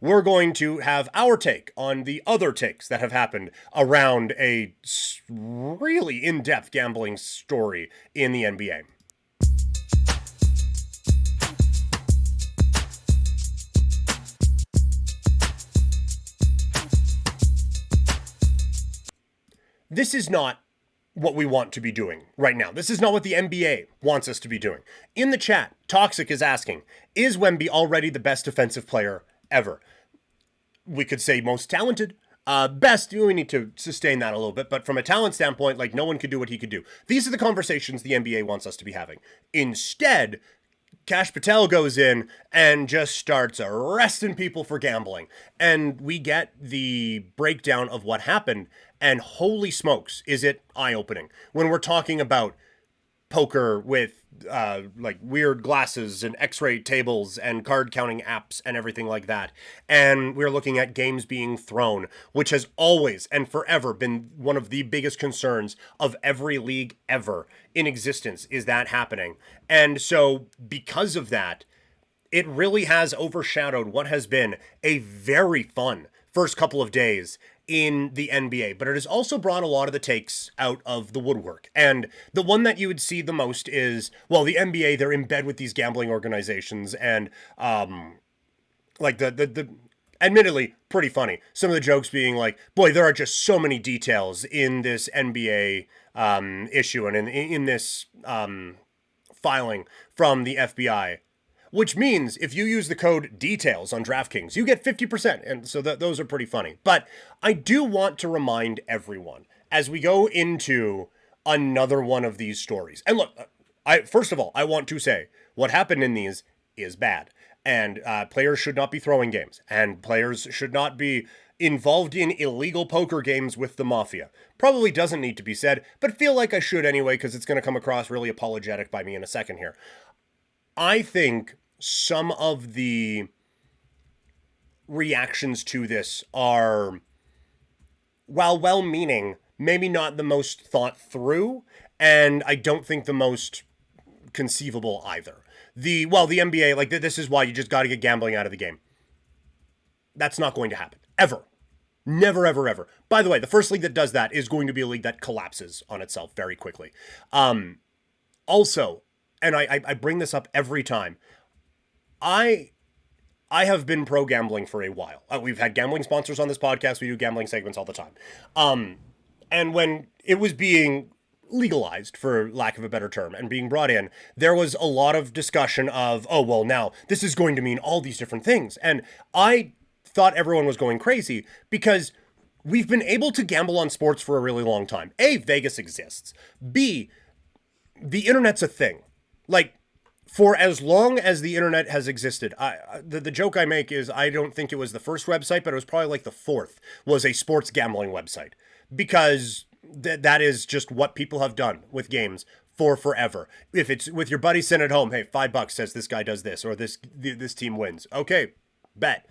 we're going to have our take on the other takes that have happened around a really in-depth gambling story in the NBA. This is not what we want to be doing right now. This is not what the NBA wants us to be doing. In the chat, Toxic is asking, is Wemby already the best defensive player ever? We could say most talented. Best, we need to sustain that a little bit, but from a talent standpoint, like, no one could do what he could do. These are the conversations the NBA wants us to be having. Instead, Kash Patel goes in and just starts arresting people for gambling. And we get the breakdown of what happened, and holy smokes, is it eye-opening. When we're talking about poker with like weird glasses and x-ray tables and card counting apps and everything like that, and we're looking at games being thrown, which has always and forever been one of the biggest concerns of every league ever in existence, is that happening. And so because of that, it really has overshadowed what has been a very fun first couple of days in the NBA, but it has also brought a lot of the takes out of the woodwork. And the one that you would see the most is, well, the NBA, they're in bed with these gambling organizations, and like the admittedly pretty funny. Some of the jokes being like, boy, there are just so many details in this NBA issue and in this filing from the FBI. Which means if you use the code DETAILS on DraftKings, you get 50%. And so those are pretty funny. But I do want to remind everyone as we go into another one of these stories. And look, first of all, I want to say what happened in these is bad. And players should not be throwing games. And players should not be involved in illegal poker games with the mafia. Probably doesn't need to be said, but feel like I should anyway, because it's going to come across really apologetic by me in a second here. I think some of the reactions to this are, while well-meaning, maybe not the most thought through, and I don't think the most conceivable either. The NBA, like, this is why you just got to get gambling out of the game. That's not going to happen. Ever. Never, ever, ever. By the way, the first league that does that is going to be a league that collapses on itself very quickly. Also, and I bring this up every time, I have been pro gambling for a while. We've had gambling sponsors on this podcast. We do gambling segments all the time. And when it was being legalized, for lack of a better term, and being brought in, there was a lot of discussion of, oh, well, now this is going to mean all these different things. And I thought everyone was going crazy because we've been able to gamble on sports for a really long time. A, Vegas exists. B, the internet's a thing. Like, for as long as the internet has existed, the joke I make is I don't think it was the first website, but it was probably like the fourth, was a sports gambling website. Because that is just what people have done with games for forever. If it's with your buddy sitting at home, hey, $5 says this guy does this, or this team wins. Okay, bet.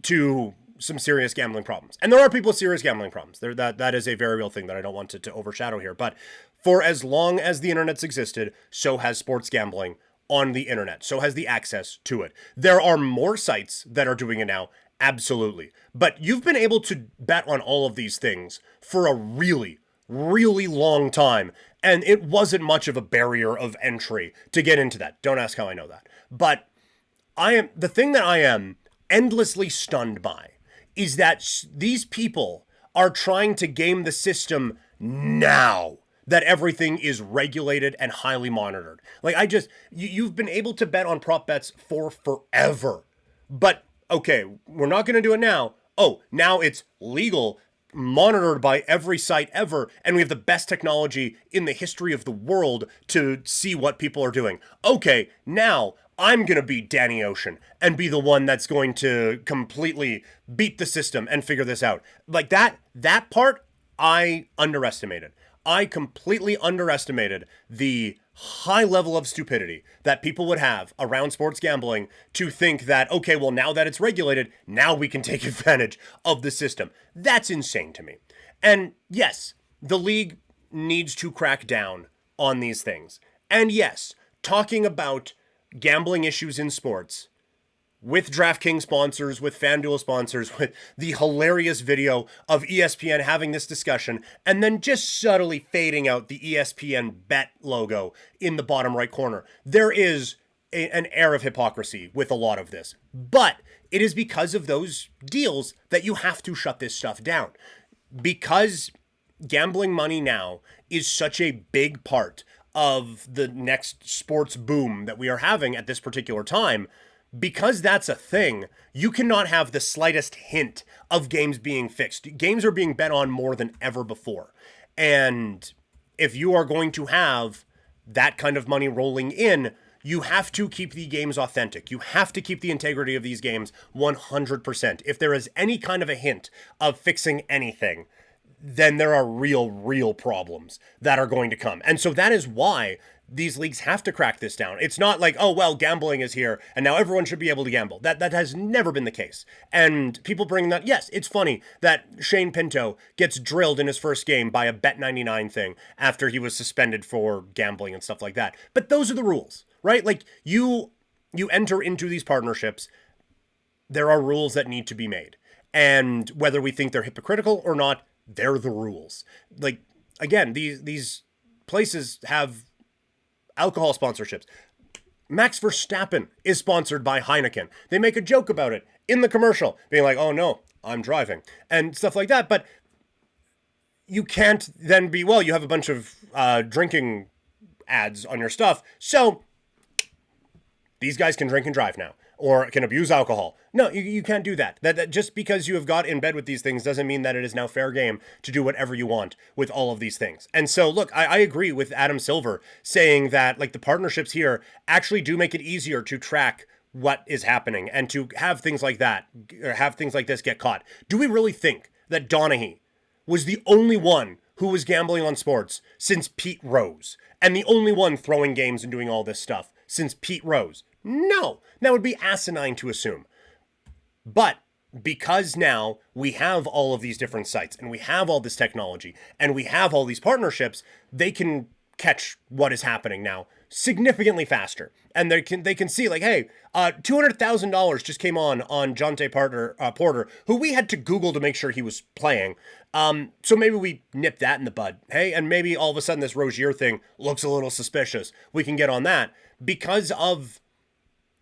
To some serious gambling problems. And there are people with serious gambling problems. That is a very real thing that I don't want to overshadow here. But for as long as the internet's existed, so has sports gambling on the internet. So has the access to it. There are more sites that are doing it now. Absolutely. But you've been able to bet on all of these things for a really, really long time. And it wasn't much of a barrier of entry to get into that. Don't ask how I know that. But the thing that I am endlessly stunned by is that these people are trying to game the system now that everything is regulated and highly monitored. Like, you've been able to bet on prop bets for forever. But, okay, we're not going to do it now. Oh, now it's legal, monitored by every site ever, and we have the best technology in the history of the world to see what people are doing. Okay, now I'm going to be Danny Ocean and be the one that's going to completely beat the system and figure this out. Like, that part, I underestimated. I completely underestimated the high level of stupidity that people would have around sports gambling to think that, okay, well, now that it's regulated, now we can take advantage of the system. That's insane to me. And yes, the league needs to crack down on these things. And yes, talking about gambling issues in sports with DraftKings sponsors, with FanDuel sponsors, with the hilarious video of ESPN having this discussion, and then just subtly fading out the ESPN bet logo in the bottom right corner. There is an air of hypocrisy with a lot of this. But it is because of those deals that you have to shut this stuff down. Because gambling money now is such a big part of the next sports boom that we are having at this particular time, because that's a thing, you cannot have the slightest hint of games being fixed. Games are being bet on more than ever before. And if you are going to have that kind of money rolling in, you have to keep the games authentic. You have to keep the integrity of these games 100%. If there is any kind of a hint of fixing anything, then there are real problems that are going to come. And so that is why these leagues have to crack this down. It's not like, oh, well, gambling is here and now everyone should be able to gamble. That has never been the case. And people bring that, yes, it's funny that Shane Pinto gets drilled in his first game by a Bet99 thing after he was suspended for gambling and stuff like that. But those are the rules, right? Like you enter into these partnerships, there are rules that need to be made. And whether we think they're hypocritical or not, they're the rules. Like, again, these places have alcohol sponsorships. Max Verstappen is sponsored by Heineken. They make a joke about it in the commercial, being like, oh no, I'm driving, and stuff like that. But you can't then be, well, you have a bunch of drinking ads on your stuff, so these guys can drink and drive now, or can abuse alcohol. No, you can't do that. That just because you have got in bed with these things doesn't mean that it is now fair game to do whatever you want with all of these things. And so, look, I agree with Adam Silver saying that, like, the partnerships here actually do make it easier to track what is happening and to have things like that, or have things like this get caught. Do we really think that Donaghy was the only one who was gambling on sports since Pete Rose, and the only one throwing games and doing all this stuff since Pete Rose? No, that would be asinine to assume. But because now we have all of these different sites and we have all this technology and we have all these partnerships, they can catch what is happening now significantly faster. And they can see, like, hey, $200,000 just came on Jonte Porter, who we had to Google to make sure he was playing. So maybe we nip that in the bud. Hey, and maybe all of a sudden this Rozier thing looks a little suspicious. We can get on that because of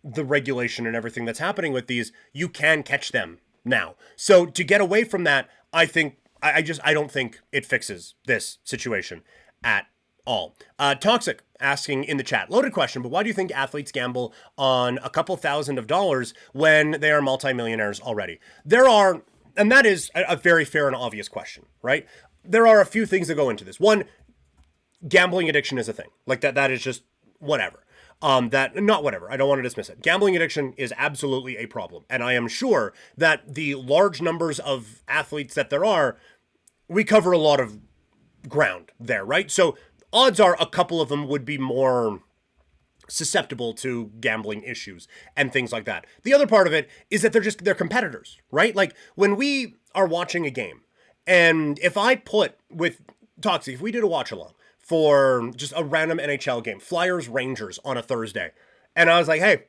the regulation and everything that's happening with these. You can catch them now. So to get away from that, I think I don't think it fixes this situation at all. Toxic asking in the chat, loaded question, but why do you think athletes gamble on a couple $1,000s when they are multimillionaires already? And that is a very fair and obvious question, right? There are a few things that go into this. One, gambling addiction is a thing. Like that is just whatever. Not whatever. I don't want to dismiss it. Gambling addiction is absolutely a problem. And I am sure that the large numbers of athletes that there are, we cover a lot of ground there, right? So odds are a couple of them would be more susceptible to gambling issues and things like that. The other part of it is that they're competitors, right? Like when we are watching a game, and if I put with Toxic, if we did a watch along for just a random NHL game, Flyers Rangers on a Thursday, and I was like, hey,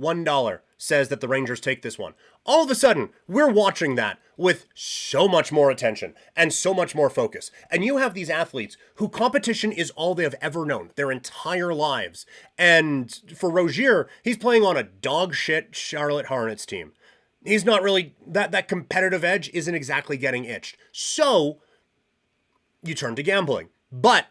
$1 says that the Rangers take this one. All of a sudden, we're watching that with so much more attention and so much more focus. And you have these athletes who competition is all they have ever known their entire lives. And for Rozier, he's playing on a dog shit Charlotte Hornets team. He's not really, that competitive edge isn't exactly getting itched. So you turn to gambling. But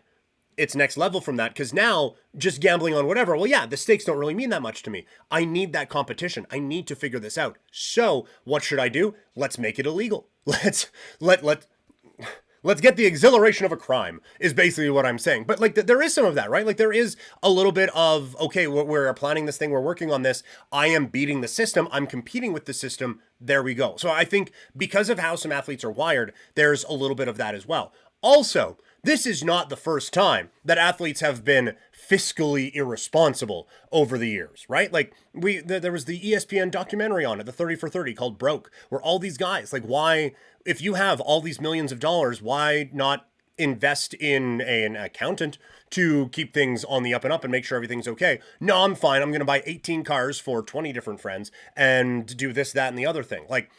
it's next level from that, because now just gambling on whatever, well, yeah, the stakes don't really mean that much to me. I need that competition. I need to figure this out. So what should I do? Let's make it illegal. Let's get the exhilaration of a crime is basically what I'm saying. But like there is some of that, right? Like there is a little bit of, okay, we're planning this thing. We're working on this. I am beating the system. I'm competing with the system. There we go. So I think because of how some athletes are wired, there's a little bit of that as well. Also, this is not the first time that athletes have been fiscally irresponsible over the years, right? Like there was the ESPN documentary on it, the 30 for 30 called Broke, where all these guys, like, why, if you have all these millions of dollars, why not invest in an accountant to keep things on the up and up and make sure everything's okay. No, I'm fine. I'm going to buy 18 cars for 20 different friends and do this, that, and the other thing. Like,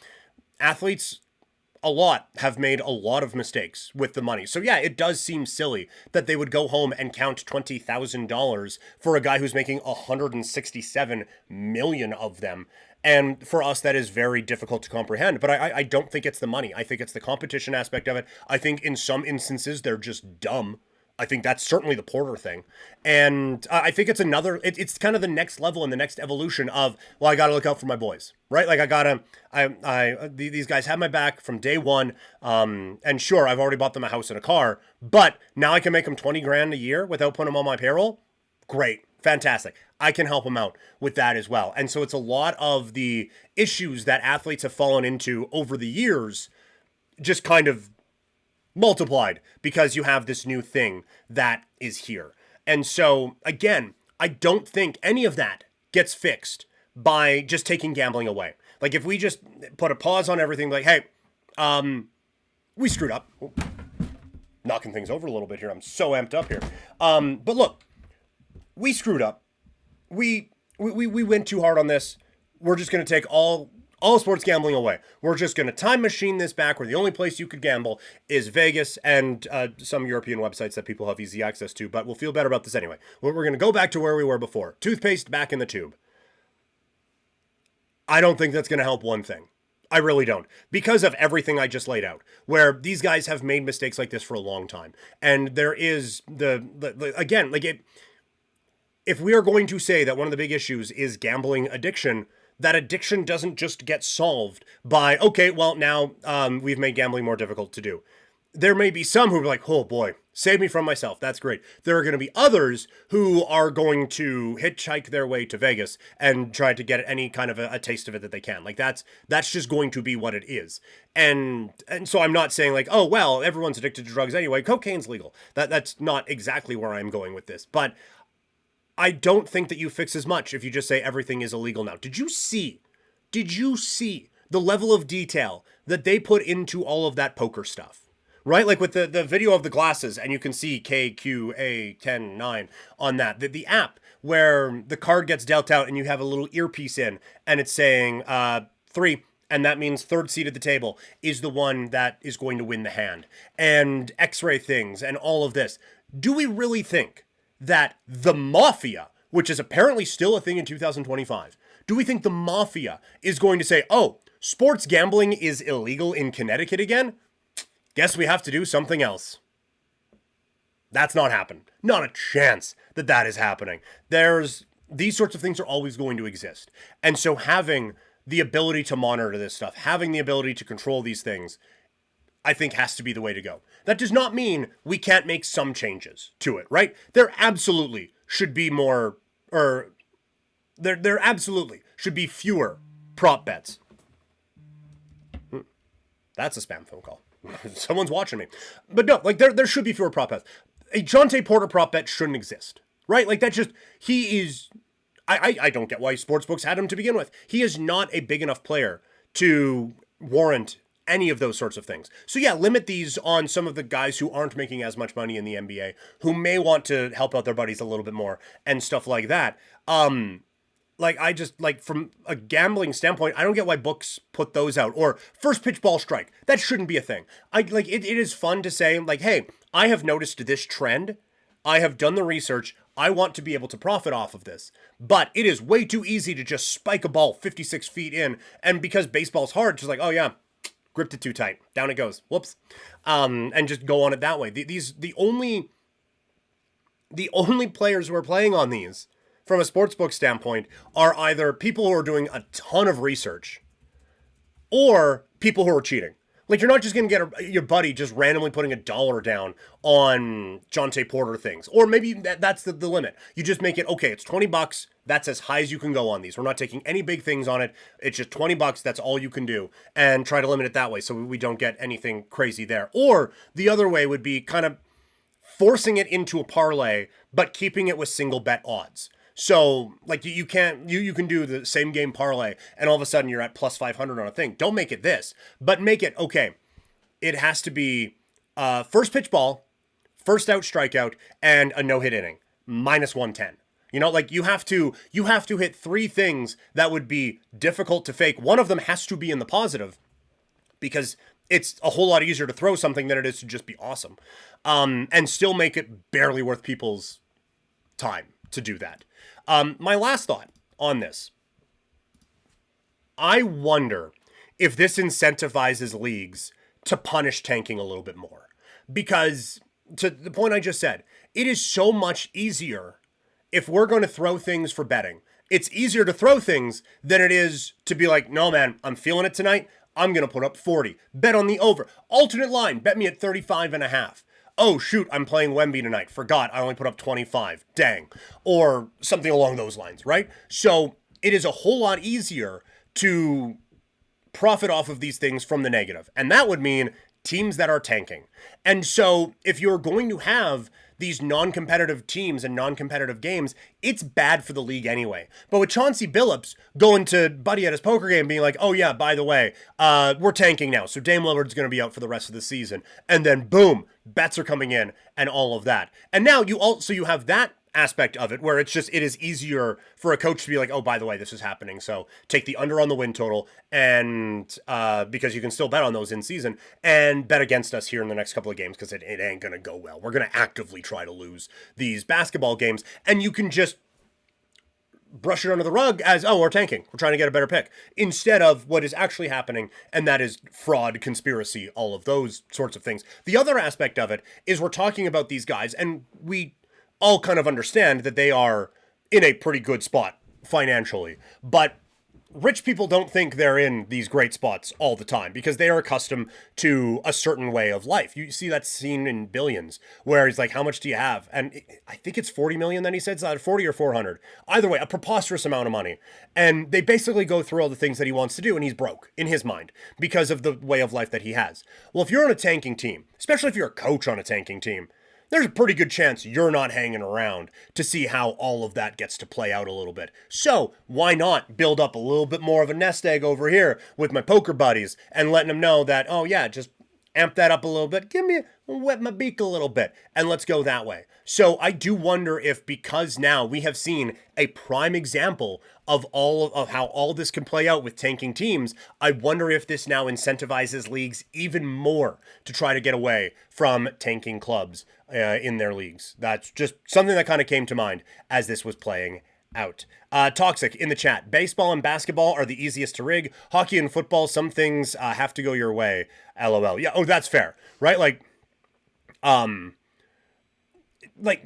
athletes a lot have made a lot of mistakes with the money. So yeah, it does seem silly that they would go home and count $20,000 for a guy who's making 167 million of them. And for us, that is very difficult to comprehend. But I don't think it's the money. I think it's the competition aspect of it. I think in some instances, they're just dumb. I think that's certainly the Porter thing. And I think it's it's kind of the next level and the next evolution of, well, I got to look out for my boys, right? Like these guys have my back from day one. And sure, I've already bought them a house and a car, but now I can make them 20 grand a year without putting them on my payroll. Great. Fantastic. I can help them out with that as well. And so it's a lot of the issues that athletes have fallen into over the years just kind of multiplied because you have this new thing that is here. And so, again, I don't think any of that gets fixed by just taking gambling away. Like, if we just put a pause on everything, like, hey, we screwed up. Knocking things over a little bit here. I'm so amped up here. But look, we screwed up. We went too hard on this. We're just going to take all sports gambling away. We're just going to time machine this back where the only place you could gamble is Vegas and some European websites that people have easy access to, but we'll feel better about this anyway. We're going to go back to where we were before. Toothpaste back in the tube. I don't think that's going to help one thing. I really don't. Because of everything I just laid out, where these guys have made mistakes like this for a long time. And there is again, like if we are going to say that one of the big issues is gambling addiction, that addiction doesn't just get solved by, okay, well, now we've made gambling more difficult to do. There may be some who are like, oh boy, save me from myself. That's great. There are going to be others who are going to hitchhike their way to Vegas and try to get any kind of a taste of it that they can. Like that's just going to be what it is. And so I'm not saying like, oh, well, everyone's addicted to drugs anyway. Cocaine's legal. That's not exactly where I'm going with this. But I don't think that you fix as much if you just say everything is illegal now. Did you see the level of detail that they put into all of that poker stuff? Right? Like with the video of the glasses, and you can see KQA109 on that. The app where the card gets dealt out and you have a little earpiece in and it's saying 3, and that means third seat at the table is the one that is going to win the hand. And x-ray things and all of this. Do we really think that the mafia, which is apparently still a thing in 2025, do we think the mafia is going to say, oh, sports gambling is illegal in Connecticut again? Guess we have to do something else. That's not happening. Not a chance that is happening. These sorts of things are always going to exist. And so having the ability to monitor this stuff, having the ability to control these things, I think has to be the way to go. That does not mean we can't make some changes to it, right? There absolutely should be more, or there absolutely should be fewer prop bets. That's a spam phone call. Someone's watching me. But no, like there should be fewer prop bets. A Jonte Porter prop bet shouldn't exist, right? Like that just, he is, I don't get why sportsbooks had him to begin with. He is not a big enough player to warrant any of those sorts of things. So yeah, limit these on some of the guys who aren't making as much money in the NBA, who may want to help out their buddies a little bit more and stuff like that. I just, from a gambling standpoint, I don't get why books put those out. Or first pitch ball strike. That shouldn't be a thing. It is fun to say, like, hey, I have noticed this trend. I have done the research. I want to be able to profit off of this. But it is way too easy to just spike a ball 56 feet in. And because baseball's hard, just like, oh yeah, gripped it too tight. Down it goes. Whoops. And just go on it that way. The only players who are playing on these from a sportsbook standpoint are either people who are doing a ton of research or people who are cheating. Like, you're not just going to get your buddy just randomly putting $1 down on Jonte Porter things. Or maybe that's the limit. You just make it, okay, it's $20. That's as high as you can go on these. We're not taking any big things on it. It's just $20. That's all you can do. And try to limit it that way so we don't get anything crazy there. Or the other way would be kind of forcing it into a parlay, but keeping it with single bet odds. So, like, you can do the same game parlay, and all of a sudden you're at plus 500 on a thing. Don't make it this, but make it, okay, it has to be first pitch ball first out strikeout, and a no-hit inning, minus 110. You know, like you have to hit three things that would be difficult to fake. One of them has to be in the positive, because it's a whole lot easier to throw something than it is to just be awesome, and still make it barely worth people's time to do that. My last thought on this: I wonder if this incentivizes leagues to punish tanking a little bit more. Because, to the point I just said, it is so much easier if we're going to throw things for betting. It's easier to throw things than it is to be like, no, man, I'm feeling it tonight. I'm going to put up 40. Bet on the over. Alternate line, bet me at 35.5. Oh, shoot, I'm playing Wemby tonight. Forgot, I only put up 25. Dang. Or something along those lines, right? So it is a whole lot easier to profit off of these things from the negative. And that would mean teams that are tanking. And so if you're going to have these non-competitive teams and non-competitive games, it's bad for the league anyway. But with Chauncey Billups going to Buddy at his poker game being like, oh yeah, by the way, we're tanking now, so Dame Lillard's going to be out for the rest of the season. And then boom, bets are coming in and all of that. And now you have that aspect of it where it is easier for a coach to be like, oh, by the way, this is happening, so take the under on the win total, and because you can still bet on those in season, and bet against us here in the next couple of games, because it ain't gonna go well. We're gonna actively try to lose these basketball games, and you can just brush it under the rug as, oh, we're tanking, we're trying to get a better pick, instead of what is actually happening, and that is fraud, conspiracy, all of those sorts of things. The other aspect of it is we're talking about these guys, and we all kind of understand that they are in a pretty good spot financially. But rich people don't think they're in these great spots all the time, because they are accustomed to a certain way of life. You see that scene in Billions where he's like, how much do you have? And I think it's 40 million that he said, so 40 or 400. Either way, a preposterous amount of money. And they basically go through all the things that he wants to do, and he's broke in his mind because of the way of life that he has. Well, if you're on a tanking team, especially if you're a coach on a tanking team, there's a pretty good chance you're not hanging around to see how all of that gets to play out a little bit. So why not build up a little bit more of a nest egg over here with my poker buddies and letting them know that, oh yeah, just amp that up a little bit. Wet my beak a little bit, and let's go that way. So I do wonder if, because now we have seen a prime example of how all this can play out with tanking teams, I wonder if this now incentivizes leagues even more to try to get away from tanking clubs in their leagues. That's just something that kind of came to mind as this was playing out. Toxic in the chat: baseball and basketball are the easiest to rig. Hockey and football, some things have to go your way. LOL. Yeah. Oh, that's fair, right? Like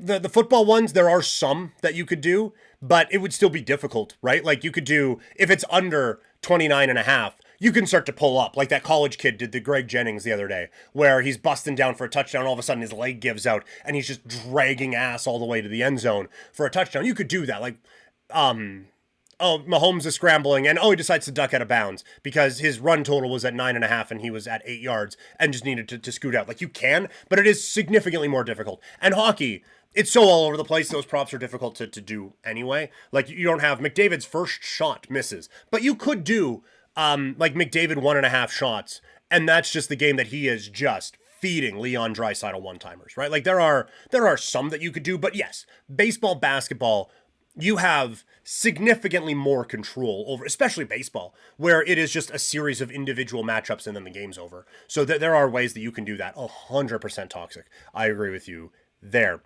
the football ones, there are some that you could do, but it would still be difficult, right? Like you could do, if it's under 29.5, you can start to pull up, like that college kid did, the Greg Jennings the other day, where he's busting down for a touchdown, all of a sudden his leg gives out, and he's just dragging ass all the way to the end zone for a touchdown. You could do that, like, Mahomes is scrambling, and he decides to duck out of bounds because his run total was at 9.5 and he was at 8 yards and just needed to scoot out. Like, you can, but it is significantly more difficult. And hockey, it's so all over the place, those props are difficult to do anyway. Like, you don't have McDavid's first shot misses, but you could do like McDavid 1.5 shots, and that's just the game that he is just feeding Leon Draisaitl one-timers, right? Like, there are some that you could do, but yes, baseball, basketball, you have significantly more control over, especially baseball, where it is just a series of individual matchups and then the game's over. So there are ways that you can do that. 100% toxic. I agree with you there.